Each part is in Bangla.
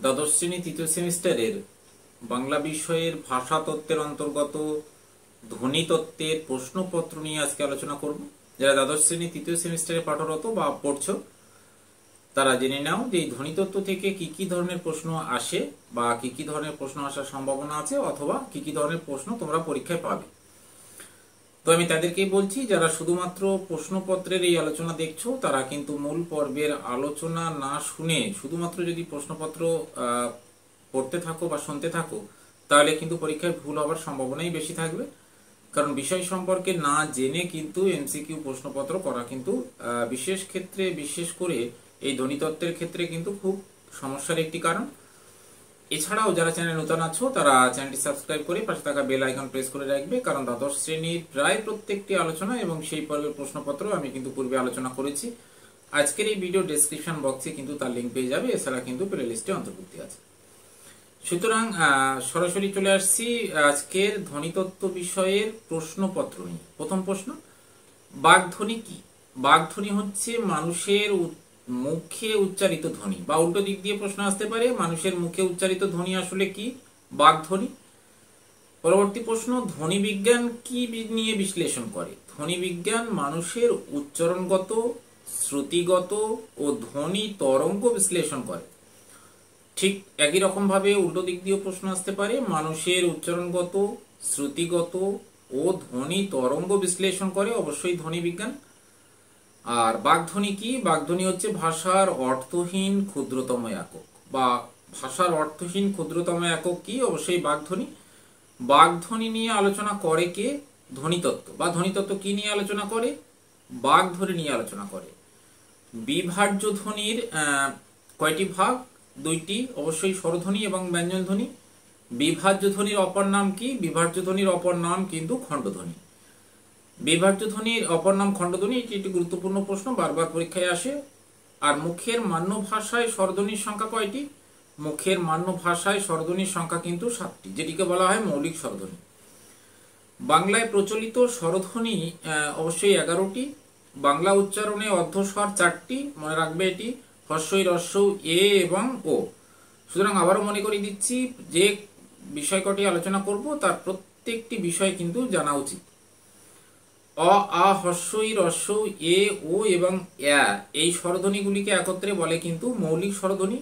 দ্বাদশ শ্রেণী তৃতীয় সেমিস্টারের বাংলা বিষয়ের ভাষা তত্ত্বের অন্তর্গত ধ্বনি তত্ত্বের প্রশ্নপত্র নিয়ে আজকে আলোচনা করব। যারা দ্বাদশ শ্রেণী তৃতীয় সেমিস্টারে পাঠরত বা পড়ছো তারা জেনে নাও যে এই ধ্বনি তত্ত্ব থেকে কি কি ধরনের প্রশ্ন আসে বা কি কি ধরনের প্রশ্ন আসার সম্ভাবনা আছে অথবা কি কি ধরনের প্রশ্ন তোমরা পরীক্ষায় পাবে। তো আমি তাদেরকেই বলছি, যারা শুধুমাত্র প্রশ্নপত্রের এই আলোচনা দেখছো তারা কিন্তু মূল পর্বের আলোচনা না শুনে শুধুমাত্র যদি প্রশ্নপত্র পড়তে থাকো বা শুনতে থাকো তাহলে কিন্তু পরীক্ষায় ভুল হওয়ার সম্ভাবনাই বেশি থাকবে। কারণ বিষয় সম্পর্কে না জেনে কিন্তু এমসিকিউ প্রশ্নপত্র করা কিন্তু বিশেষ ক্ষেত্রে, বিশেষ করে এই ধ্বনিতত্ত্বের ক্ষেত্রে কিন্তু খুব সমস্যার একটি কারণ। এছাড়াও যারা চ্যানেল নতুন আছো তারা চ্যানেলটি সাবস্ক্রাইব করে পাশে থাকা বেল আইকন প্রেস করে রাখবে, কারণ দ্বাদশ শ্রেণীর প্রায় প্রত্যেকটি আলোচনা এবং সেই পর্বের প্রশ্নপত্র আমি কিন্তু পূর্বে আলোচনা করেছি। আজকের এই ভিডিও ডেসক্রিপশন বক্সে কিন্তু তার লিঙ্ক পেয়ে যাবে, এছাড়া কিন্তু প্লে লিস্টে অন্তর্ভুক্তি আছে। সুতরাং সরাসরি চলে আসছি আজকের ধ্বনিতত্ত্ব বিষয়ের প্রশ্নপত্র নিয়ে। প্রথম প্রশ্ন, বাগধ্বনি কি? বাগধ্বনি হচ্ছে মানুষের মুখে উচ্চারিত ধ্বনি, বা উল্টো দিক দিয়ে প্রশ্ন আসতে পারে, মানুষের মুখে উচ্চারিত ধ্বনি আসলে কি? বাগধ্বনি। পরবর্তী প্রশ্ন, ধ্বনি বিজ্ঞান কি নিয়ে বিশ্লেষণ করে? ধ্বনি বিজ্ঞান মানুষের উচ্চারণগত, শ্রুতিগত ও ধ্বনি তরঙ্গ বিশ্লেষণ করে। ঠিক একই রকম ভাবে উল্টো দিক দিয়ে প্রশ্ন আসতে পারে, মানুষের উচ্চারণগত, শ্রুতিগত ও ধ্বনি তরঙ্গ বিশ্লেষণ করে, অবশ্যই ধ্বনি বিজ্ঞান। আর বাগধ্বনি কি? বাগধ্বনি হচ্ছে ভাষার অর্থহীন ক্ষুদ্রতম একক, বা ভাষার অর্থহীন ক্ষুদ্রতম একক কি? অবশ্যই বাগধ্বনি। বাগধ্বনি নিয়ে আলোচনা করে কে? ধ্বনিতত্ত্ব। বা ধ্বনিতত্ত্ব কি নিয়ে আলোচনা করে? বাগধ্বনি নিয়ে আলোচনা করে। বিভাজ্য ধ্বনির কয়টি ভাগ? দুইটি, অবশ্যই স্বরধ্বনি এবং ব্যঞ্জনধ্বনি। বিভাজ্য ধ্বনির অপর নাম কি? বিভাজ্য ধ্বনির অপর নাম কিন্তু খণ্ডধ্বনি। বিভাজ্য ধ্বনির অপর নাম খণ্ডধ্বনি, এটি একটি গুরুত্বপূর্ণ প্রশ্ন, বারবার পরীক্ষায় আসে। আর মুখের মান্য ভাষায় স্বরধ্বনির সংখ্যা কয়টি? মুখের মান্য ভাষায় স্বরধ্বনির সংখ্যা কিন্তু 7টি, যেটিকে বলা হয় মৌলিক স্বরধ্বনি। বাংলায় প্রচলিত স্বরধ্বনি অবশ্যই 11টি। বাংলা উচ্চারণে অর্ধস্বর 4টি, মনে রাখবে এটি, হ্রস্বই, রস্বউ, এ এবং ও। সুতরাং আবারও মনে করিয়ে দিচ্ছি, যে বিষয় কটি আলোচনা করব তার প্রত্যেকটি বিষয় কিন্তু জানা উচিত। অ, আ, হ্রস্বই, রস্বউ, এ, ও এবং অ্যা, এই স্বরধ্বনিগুলিকে একত্রে বলে কিন্তু মৌলিক স্বরধ্বনি।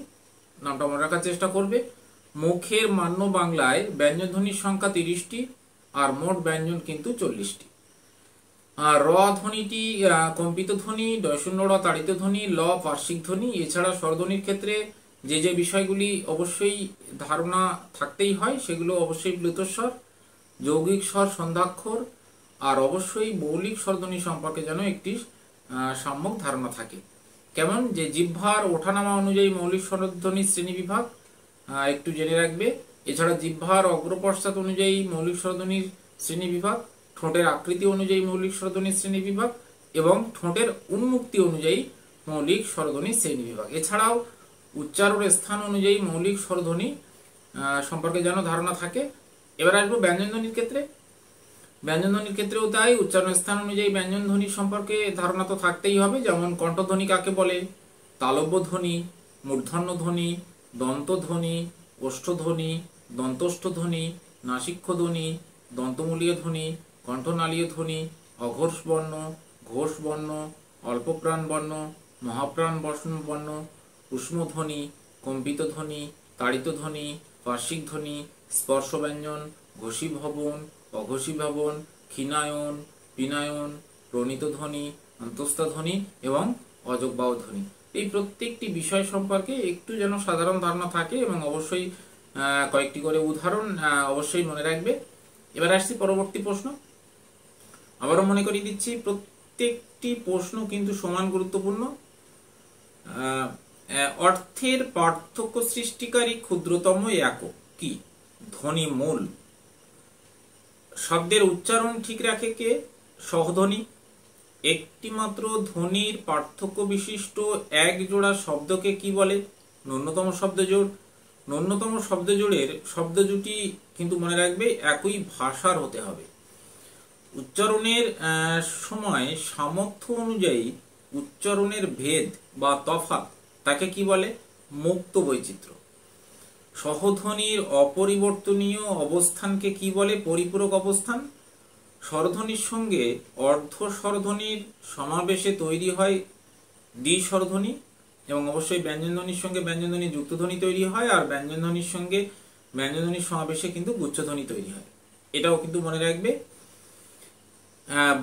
নামটা মনে রাখার চেষ্টা করবে। মুখের মান্য বাংলায় ব্যঞ্জনধ্বনির সংখ্যা 30টি, আর মোট ব্যঞ্জন কিন্তু 40টি। আর র ধ্বনিটি কম্পিত ধ্বনি, ডয়শূন্য ড় তাড়িত ধ্বনি, ল পার্শ্বিক ধ্বনি। এছাড়া স্বরধ্বনির ক্ষেত্রে যে যে বিষয়গুলি অবশ্যই ধারণা থাকতেই হয় সেগুলো অবশ্যই প্লুতস্বর, যৌগিক স্বর, সন্ধ্যাক্ষর, আর অবশ্যই মৌলিক স্বরধ্বনি সম্পর্কে যেন একটি সম্যক ধারণা থাকে। কেমন? যে জিহ্বার ওঠানামা অনুযায়ী মৌলিক স্বরধ্বনির শ্রেণীবিভাগ একটু জেনে রাখবে। এছাড়া জিহ্বার অগ্রপশ্চাৎ অনুযায়ী মৌলিক স্বরধ্বনির শ্রেণীবিভাগ, ঠোঁটের আকৃতি অনুযায়ী মৌলিক স্বরধ্বনির শ্রেণীবিভাগ এবং ঠোঁটের উন্মুক্তি অনুযায়ী মৌলিক স্বরধ্বনির শ্রেণীবিভাগ। এছাড়াও উচ্চারণের স্থান অনুযায়ী মৌলিক স্বরধ্বনি সম্পর্কে যেন ধারণা থাকে। এবার আসবো ব্যঞ্জনধ্বনির ক্ষেত্রে। ব্যঞ্জনধ্বনির ক্ষেত্রেও তাই, উচ্চারণের স্থান অনুযায়ী ব্যঞ্জনধ্বনি সম্পর্কে ধারণা তো থাকতেই হবে। যেমন কণ্ঠধ্বনি কাকে বলে, তালব্য ধ্বনি, মূর্ধন্য ধ্বনি, দন্তধ্বনি, ওষ্ঠধ্বনি, দন্তষ্ঠধ্বনি, নাসিক্যধ্বনি, দন্তমূলীয় ধ্বনি, কণ্ঠনালীয় ধ্বনি, অঘোষ বর্ণ, ঘোষ বর্ণ, অল্পপ্রাণ বর্ণ, মহাপ্রাণ বর্ণ, উষ্মধ্বনি, কম্পিত ধ্বনি, তাড়িত ধ্বনি, পার্শ্বিক ধ্বনি, স্পর্শ ব্যঞ্জন, ঘোষীভবন, অঘোষীভবন, ক্ষীণায়ন, পিনায়ন, প্রণীত ধ্বনি, অন্তস্থ ধ্বনি এবং অযোগবাহ ধ্বনি। এই প্রত্যেকটি বিষয় সম্পর্কে একটু যেন সাধারণ ধারণা থাকে এবং অবশ্যই কয়েকটি করে উদাহরণ অবশ্যই মনে রাখবে। এবার আসছি পরবর্তী প্রশ্ন। আবারও মনে করিয়ে দিচ্ছি, প্রত্যেকটি প্রশ্ন কিন্তু সমান গুরুত্বপূর্ণ। অর্থের পার্থক্য সৃষ্টিকারী ক্ষুদ্রতম একক কি? ধ্বনি মূল। শব্দের উচ্চারণ ঠিক রাখে কে? সহধ্বনি। একটি মাত্র ধ্বনির পার্থক্য বিশিষ্ট এক জোড়া শব্দকে কি বলে? ন্যূনতম শব্দজোড়। ন্যূনতম শব্দজোড়ের শব্দ জুটি কিন্তু মনে রাখবে একই ভাষার হতে হবে। উচ্চারণের সময় সামর্থ্য অনুযায়ী উচ্চারণের ভেদ বা তফাৎ তাকে কি বলে? মুক্ত বৈচিত্র্য। সহধ্বনির অপরিবর্তনীয় অবস্থানকে কি বলে? পরিপূরক অবস্থান। স্বরধ্বনির সঙ্গে অর্ধ স্বরধ্বনির সমাবেশে তৈরি হয় দ্বি-স্বরধ্বনি, এবং অবশ্যই ব্যঞ্জনধ্বনির সঙ্গে ব্যঞ্জনধ্বনি যুক্তধ্বনি তৈরি হয়, আর ব্যঞ্জনধ্বনির সঙ্গে ব্যঞ্জনধ্বনির সমাবেশে কিন্তু গুচ্ছধ্বনি তৈরি হয়। এটাও কিন্তু মনে রাখবে।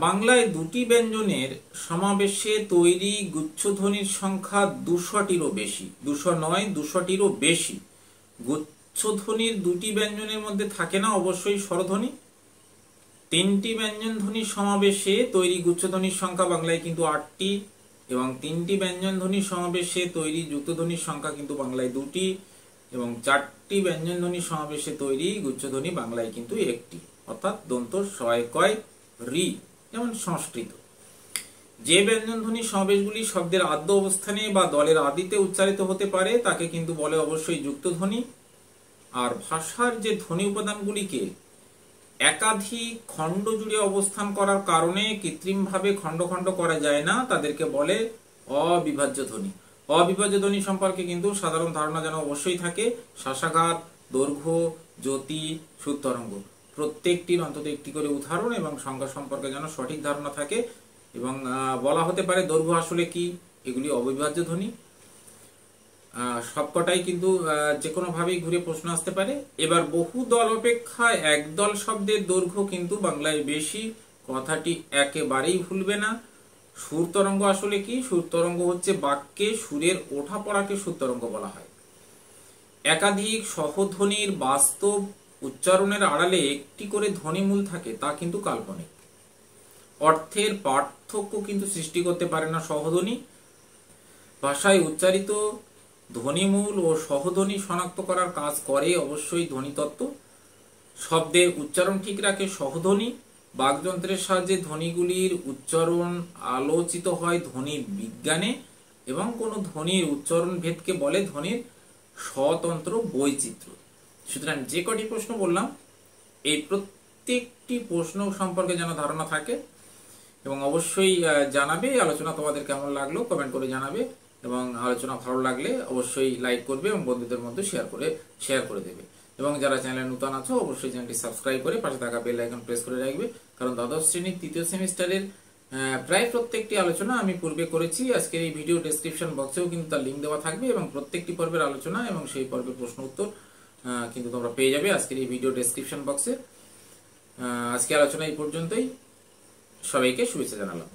বাংলায় দুটি ব্যঞ্জনের সমাবেশে তৈরি গুচ্ছধ্বনির সংখ্যা 200-টিরও বেশি। 200 নয়, 200-টিরও বেশি। গুচ্ছধ্বনির দুটি ব্যঞ্জনের মধ্যে থাকে না অবশ্যই স্বরধ্বনি। 3টি ব্যঞ্জন ধ্বনির সমাবেশে তৈরি গুচ্ছধ্বনির সংখ্যা বাংলায় কিন্তু 8টি, এবং 3টি ব্যঞ্জন ধ্বনির সমাবেশে তৈরি যুক্তধ্বনির সংখ্যা কিন্তু বাংলায় 2টি, এবং 4টি ব্যঞ্জন ধ্বনির সমাবেশে তৈরি গুচ্ছধ্বনি বাংলায় কিন্তু 1টি, অর্থাৎ দন্ত শয় কয় রি। যেমন সংস্কৃত। যে ব্যঞ্জন ধ্বনির সমাবেশগুলি শব্দের আদ্য অবস্থানে বা দলের আদিতে উচ্চারিত হতে পারে তাকে কিন্তু বলে অবশ্যই যুক্তধ্বনি। আর ভাষার যে ধ্বনি উপাদানগুলিকে একাধিক খণ্ড জুড়ে অবস্থান করার কারণে কৃত্রিমভাবে খণ্ড খণ্ড করা যায় না, তাদেরকে বলে অবিভাজ্য ধ্বনি। অবিভাজ্য ধ্বনি সম্পর্কে কিন্তু সাধারণ ধারণা যেন অবশ্যই থাকে। শ্বাসাঘাত, দৈর্ঘ্য, জ্যোতি, সুর তরঙ্গ প্রত্যেকটির অন্তত একটি করে উদাহরণ এবং সংজ্ঞা সম্পর্কে যেন সঠিক ধারণা থাকে, এবং বলা হতে পারে দৈর্ঘ্য আসলে কি, এগুলি অবিভাজ্য ধ্বনি। সবকটাই কিন্তু যে কোনো ভাবেই ঘুরে প্রশ্ন আসতে পারে। এবার বহু দল অপেক্ষা একদল শব্দের দৈর্ঘ্য কিন্তু বাংলায় বেশি, কথাটি একেবারেই ভুলবে না। সুর তরঙ্গ আসলে কি? সুর তরঙ্গ হচ্ছে বাক্যে সুরের ওঠা পড়াকে সুর তরঙ্গ বলা হয়। একাধিক সহধ্বনির বাস্তব উচ্চারণের আড়ালে একটি করে ধ্বনিমূল থাকে, তা কিন্তু কাল্পনিক। অর্থের পার্থক্য কিন্তু সৃষ্টি করতে পারে না সহধ্বনি। ভাষায় উচ্চারিত ধ্বনিমূল ও সহধ্বনি শনাক্ত করার কাজ করে অবশ্যই ধ্বনিতত্ত্ব। শব্দের উচ্চারণ ঠিক রাখে সহধ্বনি। বাকযন্ত্রের সাহায্যে ধ্বনিগুলির উচ্চারণ আলোচিত হয় ধ্বনি বিজ্ঞানে, এবং কোন ধ্বনির উচ্চারণ ভেদকে বলে ধ্বনির স্বতন্ত্র বৈচিত্র্য। সুতরাং যে কটি প্রশ্ন বললাম, এই প্রত্যেকটি প্রশ্ন সম্পর্কে যেন ধারণা থাকে, এবং অবশ্যই জানাবে আলোচনা তোমাদের কেমন লাগলো, কমেন্ট করে জানাবে, এবং আলোচনা ভালো লাগলে অবশ্যই লাইক করবে এবং বন্ধুদের মধ্যে শেয়ার করে দেবে। এবং যারা চ্যানেলে নতুন আছো অবশ্যই চ্যানেলটি সাবস্ক্রাইব করে পাশে থাকা বেল আইকন প্রেস করে রাখবে, কারণ দ্বাদশ শ্রেণীর 3য় সেমিস্টারের প্রায় প্রত্যেকটি আলোচনা আমি পূর্বে করেছি। আজকের এই ভিডিও ডেসক্রিপশন বক্সেও কিন্তু তার লিঙ্ক দেওয়া থাকবে, এবং প্রত্যেকটি পর্বের আলোচনা এবং সেই পর্বের প্রশ্ন উত্তর কিন্তু তোমরা পেয়ে যাবে আজকের এই ভিডিও ডেসক্রিপশন বক্সে। আজকে আলোচনা এই পর্যন্তই। সবাইকে শুভেচ্ছা জানালাম।